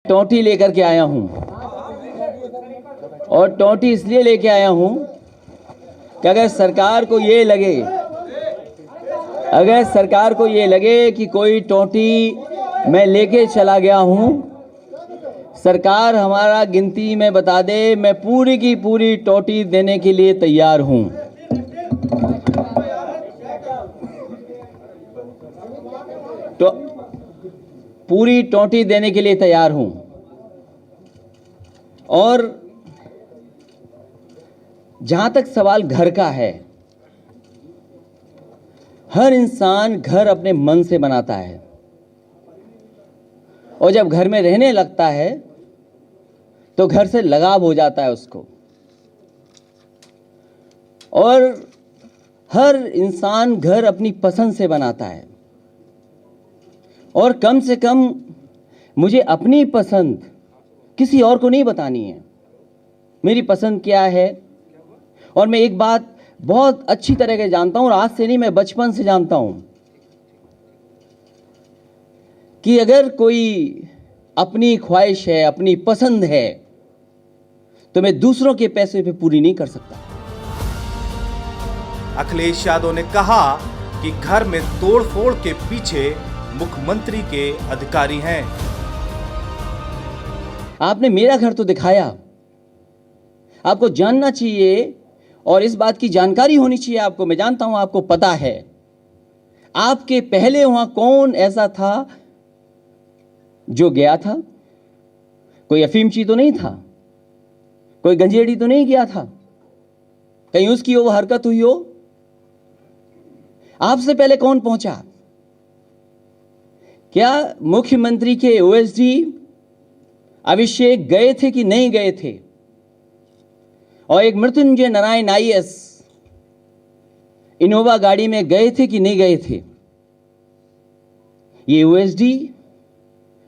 टोंटी लेकर के आया हूं और टोंटी इसलिए लेके आया हूं कि अगर सरकार को ये लगे कि कोई टोंटी मैं लेके चला गया हूं, सरकार हमारा गिनती में बता दे, मैं पूरी की पूरी टोंटी देने के लिए तैयार हूं। तो पूरी टोंटी देने के लिए तैयार हूं। और जहां तक सवाल घर का है, हर इंसान घर अपने मन से बनाता है और जब घर में रहने लगता है तो घर से लगाव हो जाता है उसको। और हर इंसान घर अपनी पसंद से बनाता है और कम से कम मुझे अपनी पसंद किसी और को नहीं बतानी है। मेरी पसंद क्या है, और मैं एक बात बहुत अच्छी तरह से जानता हूं, और आज से नहीं, मैं बचपन से जानता हूं कि अगर कोई अपनी ख्वाहिश है, अपनी पसंद है, तो मैं दूसरों के पैसे पे पूरी नहीं कर सकता। अखिलेश यादव ने कहा कि घर में तोड़फोड़ के पीछे मुख्यमंत्री के अधिकारी हैं। आपने मेरा घर तो दिखाया, आपको जानना चाहिए और इस बात की जानकारी होनी चाहिए आपको। मैं जानता हूं आपको पता है आपके पहले वहां कौन ऐसा था जो गया था। कोई अफीमची तो नहीं था, कोई गंजेड़ी तो नहीं गया था, कहीं उसकी वो हरकत हुई हो। आपसे पहले कौन पहुंचा? क्या मुख्यमंत्री के ओएसडी अभिषेक गए थे कि नहीं गए थे? और एक मृत्युंजय नारायण आईएएस इनोवा गाड़ी में गए थे कि नहीं गए थे? ये ओएसडी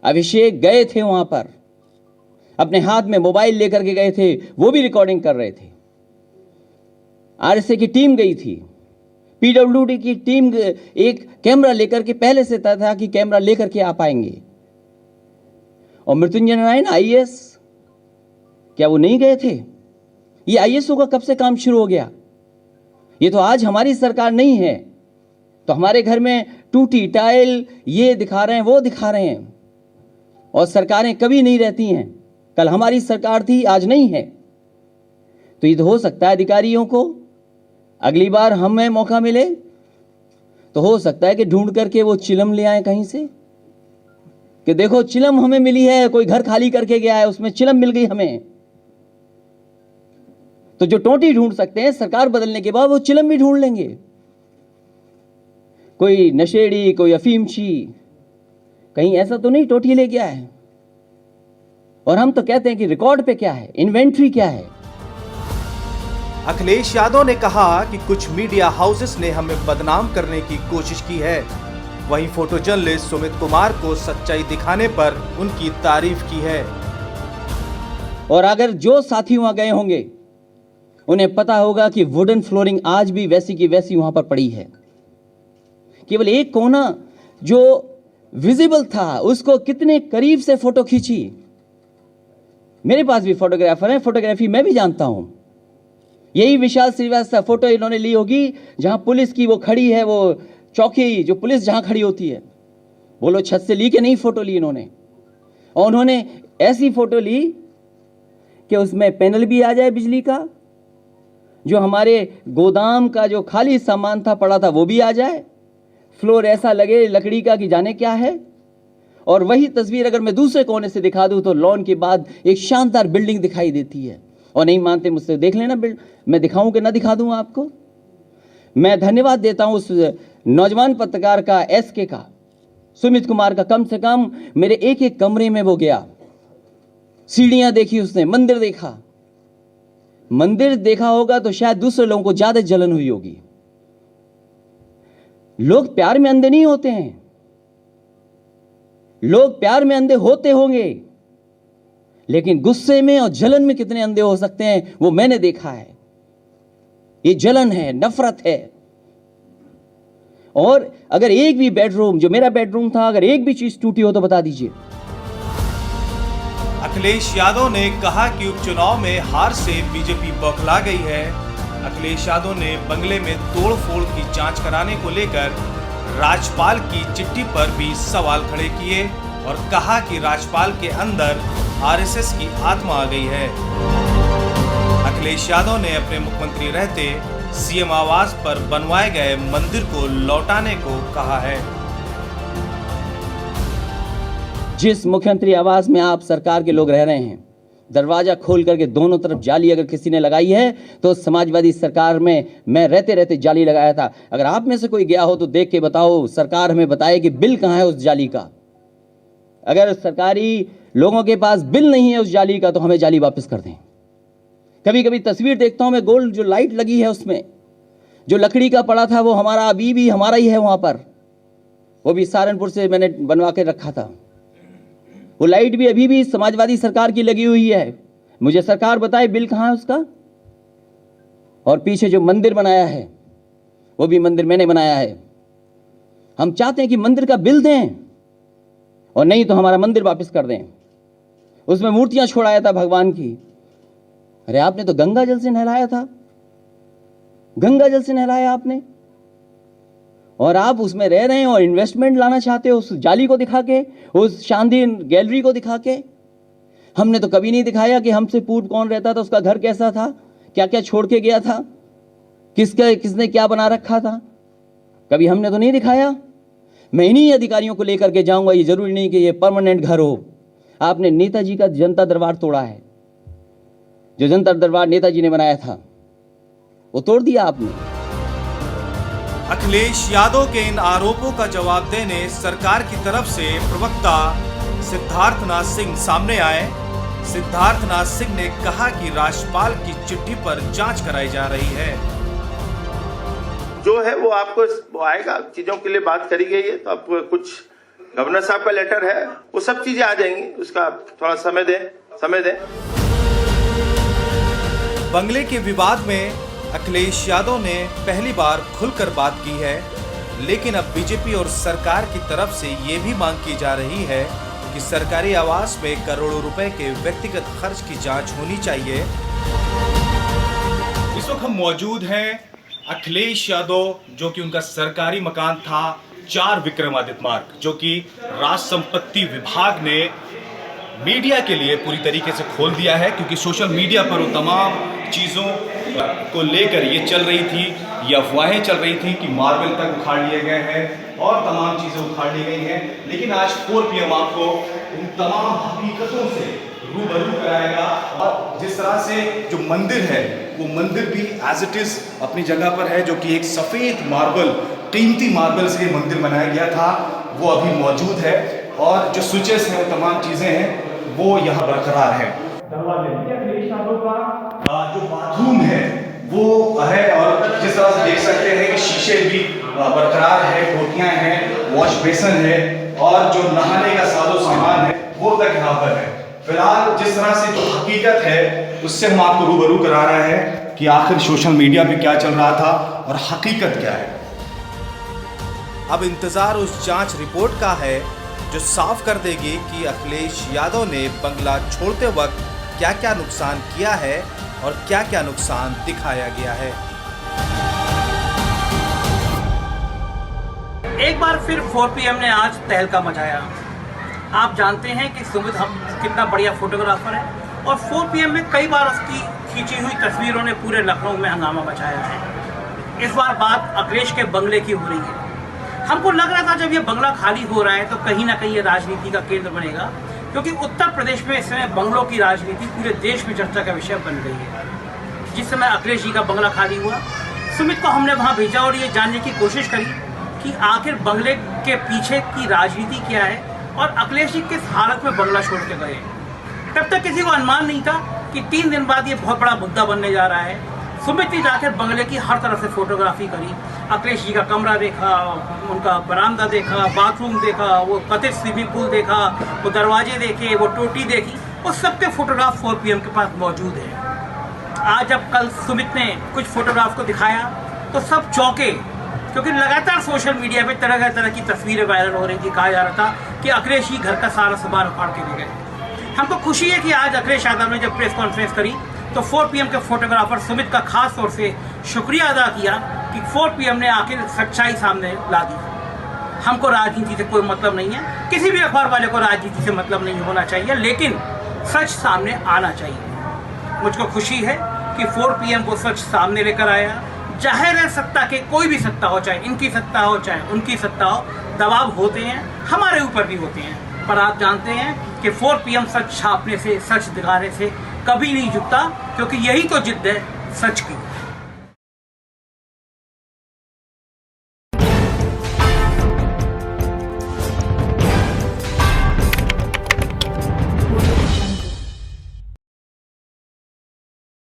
अभिषेक गए थे वहां पर, अपने हाथ में मोबाइल लेकर के गए थे, वो भी रिकॉर्डिंग कर रहे थे। आरएसए की टीम गई थी, पीडब्ल्यूडी की टीम एक कैमरा लेकर के पहले से तय था कि कैमरा लेकर के आप आएंगे। और मृत्युंजय नारायण आईएएस, क्या वो नहीं गए थे? ये आईएएसओ का कब से काम शुरू हो गया? ये तो आज हमारी सरकार नहीं है तो हमारे घर में टूटी टाइल ये दिखा रहे हैं, वो दिखा रहे हैं। और सरकारें कभी नहीं रहती हैं, कल हमारी सरकार थी, आज नहीं है। तो ये तो हो सकता है अधिकारियों को अगली बार हमें मौका मिले तो हो सकता है कि ढूंढ करके वो चिलम ले आए कहीं से, कि देखो चिलम हमें मिली है, कोई घर खाली करके गया है, उसमें चिलम मिल गई हमें। तो जो टोंटी ढूंढ सकते हैं, सरकार बदलने के बाद वो चिलम भी ढूंढ लेंगे। कोई नशेड़ी, कोई अफीमची कहीं ऐसा तो नहीं टोंटी ले गया है। और हम तो कहते हैं कि रिकॉर्ड पे क्या है, इन्वेंट्री क्या है। अखिलेश यादव ने कहा कि कुछ मीडिया हाउसेस ने हमें बदनाम करने की कोशिश की है। वहीं फोटो जर्नलिस्ट सुमित कुमार को सच्चाई दिखाने पर उनकी तारीफ की है। और अगर जो साथी वहां गए होंगे उन्हें पता होगा कि वुडन फ्लोरिंग आज भी वैसी की वैसी वहां पर पड़ी है। केवल एक कोना जो विजिबल था उसको कितने करीब से फोटो खींची। मेरे पास भी फोटोग्राफर हैं, फोटोग्राफी मैं भी जानता हूं। यही विशाल श्रीवास्तव फोटो इन्होंने ली होगी जहां पुलिस की वो खड़ी है, वो चौकी जो पुलिस जहां खड़ी होती है। बोलो छत से ली कि नहीं फोटो ली इन्होंने। और उन्होंने ऐसी फोटो ली कि उसमें पैनल भी आ जाए बिजली का, जो हमारे गोदाम का जो खाली सामान था पड़ा था वो भी आ जाए, फ्लोर ऐसा लगे लकड़ी का कि जाने क्या है। और वही तस्वीर अगर मैं दूसरे कोने से दिखा दूं तो लॉन के बाद एक शानदार बिल्डिंग दिखाई देती है। और नहीं मानते मुझसे देख लेना, मैं दिखाऊं कि ना दिखा दूं आपको। मैं धन्यवाद देता हूं उस नौजवान पत्रकार का, एसके का, सुमित कुमार का। कम से कम मेरे एक एक कमरे में वो गया, सीढ़ियां देखी उसने, मंदिर देखा। मंदिर देखा होगा तो शायद दूसरे लोगों को ज्यादा जलन हुई होगी। लोग प्यार में अंधे नहीं होते हैं, लोग प्यार में अंधे होते होंगे, लेकिन गुस्से में और जलन में कितने अंधे हो सकते हैं वो मैंने देखा है। ये जलन है, नफरत है। और अगर एक भी बेडरूम, जो मेरा बेडरूम था, अगर एक भी चीज टूटी हो तो बता दीजिए। अखिलेश यादव ने कहा कि उपचुनाव में हार से बीजेपी बौखला गई है। अखिलेश यादव ने बंगले में तोड़फोड़ की जांच कराने को लेकर राज्यपाल की चिट्ठी पर भी सवाल खड़े किए और कहा कि राज्यपाल के अंदर आरएसएस की आत्मा आ गई है। अखिलेश यादव ने अपने मुख्यमंत्री रहते सीएम आवास पर बनवाए गए मंदिर को लौटाने को कहा है। जिस मुख्यमंत्री आवास में आप सरकार के लोग रह रहे हैं, दरवाजा खोल करके दोनों तरफ जाली अगर किसी ने लगाई है तो समाजवादी सरकार में मैं रहते रहते जाली लगाया था। अगर आप में से कोई गया हो तो देख के बताओ, सरकार हमें बताए कि बिल कहां है उस जाली का। अगर सरकारी लोगों के पास बिल नहीं है उस जाली का तो हमें जाली वापस कर दें। कभी कभी तस्वीर देखता हूं मैं, गोल्ड जो लाइट लगी है उसमें जो लकड़ी का पड़ा था वो हमारा अभी भी हमारा ही है वहां पर, वो भी सहारनपुर से मैंने बनवा के रखा था। वो लाइट भी अभी भी समाजवादी सरकार की लगी हुई है। मुझे सरकार बताए बिल कहां है उसका। और पीछे जो मंदिर बनाया है वो भी मंदिर मैंने बनाया है। हम चाहते हैं कि मंदिर का बिल दें और नहीं तो हमारा मंदिर वापस कर दें। उसमें मूर्तियां छोड़ाया था भगवान की। अरे आपने तो गंगा जल से नहलाया था, गंगा जल से नहलाया आपने, और आप उसमें रह रहे हैं और इन्वेस्टमेंट लाना चाहते हो उस जाली को दिखा के, उस शानदार गैलरी को दिखा के। हमने तो कभी नहीं दिखाया कि हमसे पूर्व कौन रहता था, उसका घर कैसा था, क्या क्या छोड़ के गया था, किसने क्या बना रखा था, कभी हमने तो नहीं दिखाया। मैं इन्हीं अधिकारियों को लेकर के जाऊंगा। ये जरूरी नहीं कि ये परमानेंट घर हो। आपने नेताजी का जनता दरबार तोड़ा है, जो जनता दरबार नेताजी ने बनाया था वो तोड़ दिया आपने। अखिलेश यादव के इन आरोपों का जवाब देने सरकार की तरफ से प्रवक्ता सिद्धार्थनाथ सिंह सामने आए। सिद्धार्थनाथ सिंह ने कहा कि राज्यपाल की चिट्ठी पर जांच कराई जा रही है। जो है वो आपको वो आएगा, चीजों के लिए बात करी गई है तो आपको कुछ गवर्नर साहब का लेटर है, वो सब चीजें आ जाएंगी, उसका थोड़ा समय दें। बंगले के विवाद में अखिलेश यादव ने पहली बार खुलकर बात की है, लेकिन अब बीजेपी और सरकार की तरफ से ये भी मांग की जा रही है कि सरकारी आवास में करोड़ों रुपए के व्यक्तिगत खर्च की जांच होनी चाहिए। इस वक्त हम मौजूद हैं अखिलेश यादव, जो कि उनका सरकारी मकान था 4 विक्रमादित्य मार्ग, जो कि राज संपत्ति विभाग ने मीडिया के लिए पूरी तरीके से खोल दिया है, क्योंकि सोशल मीडिया पर वो तमाम चीज़ों को लेकर ये चल रही थी, ये अफवाहें चल रही थी कि मार्बल तक उखाड़ लिए गए हैं और तमाम चीज़ें उखाड़ ली गई हैं। लेकिन आज 4 PM आपको उन तमाम हकीकतों से रूबरू कराएगा। और जिस तरह से जो मंदिर है वो मंदिर भी एज इट इज़ अपनी जगह पर है, जो कि एक सफ़ेद मार्बल, कीमती मार्बल से ये मंदिर बनाया गया था, वो अभी मौजूद है। और जो स्विचेस हैं, वो तमाम चीज़ें हैं, वो यहाँ बरकरार है। अखिलेश यादव का जो बाथरूम है वो है, और जिस तरह से देख सकते हैं कि शीशे भी बरकरार है, टोटियाँ हैं, वॉश बेसन है, और जो नहाने का साजो सामान है वो तक यहाँ पर है। फिलहाल जिस तरह से जो हकीकत है उससे हम आपको रूबरू करा रहे हैं कि आखिर सोशल मीडिया पे क्या चल रहा था और हकीकत क्या है। अब इंतजार उस जांच रिपोर्ट का है जो साफ कर देगी कि अखिलेश यादव ने बंगला छोड़ते वक्त क्या क्या नुकसान किया है और क्या क्या नुकसान दिखाया गया है। एक बार फिर 4 PM ने आज तहलका मचाया। आप जानते हैं कि सुमित हम कितना बढ़िया फोटोग्राफर है, और 4 PM में कई बार उसकी खींची हुई तस्वीरों ने पूरे लखनऊ में हंगामा मचाया है। इस बार बात अखिलेश के बंगले की हो रही है। हमको लग रहा था जब ये बंगला खाली हो रहा है तो कहीं ना कहीं ये राजनीति का केंद्र बनेगा, क्योंकि उत्तर प्रदेश में इस समय बंगलों की राजनीति पूरे देश में चर्चा का विषय बन गई है। जिस समय अखिलेश जी का बंगला खाली हुआ, सुमित को हमने वहां भेजा और ये जानने की कोशिश करी कि आखिर बंगले के पीछे की राजनीति क्या है और अखिलेश जी किस हालत में बंगला छोड़ के गए। तब तक किसी को अनुमान नहीं था कि 3 दिन बाद ये बहुत बड़ा मुद्दा बनने जा रहा है। सुमित ने जाकर बंगले की हर तरफ से फोटोग्राफी करी। अखिलेश जी का कमरा देखा, उनका बरामदा देखा, बाथरूम देखा, वो कथित स्विमिंग पूल देखा, वो दरवाजे देखे, वो टोटी देखी, वो सबके फोटोग्राफ 4 PM के पास मौजूद है। आज जब कल सुमित ने कुछ फोटोग्राफ को दिखाया तो सब चौंके, क्योंकि लगातार सोशल मीडिया पे तरह तरह की तस्वीरें वायरल हो रही थी। कहा जा रहा था कि अखिलेश जी घर का सारा सामान उखाड़ के ले गए। हमको खुशी है कि आज अखिलेश यादव ने जब प्रेस कॉन्फ्रेंस करी तो 4 PM के फोटोग्राफर सुमित का खास तौर से शुक्रिया अदा किया कि 4 PM ने आखिर सच्चाई सामने ला दी। हमको राजनीति से कोई मतलब नहीं है, किसी भी अखबार वाले को राजनीति से मतलब नहीं होना चाहिए, लेकिन सच सामने आना चाहिए। मुझको खुशी है कि 4 PM को सच सामने लेकर आया। जाहिर है सत्ता के कोई भी सत्ता हो, चाहे इनकी सत्ता हो चाहे उनकी सत्ता हो, दबाव होते हैं, हमारे ऊपर भी होते हैं, पर आप जानते हैं कि 4 PM सच छापने से, सच दिखाने से कभी नहीं झुकता, क्योंकि यही तो जिद्द है सच की।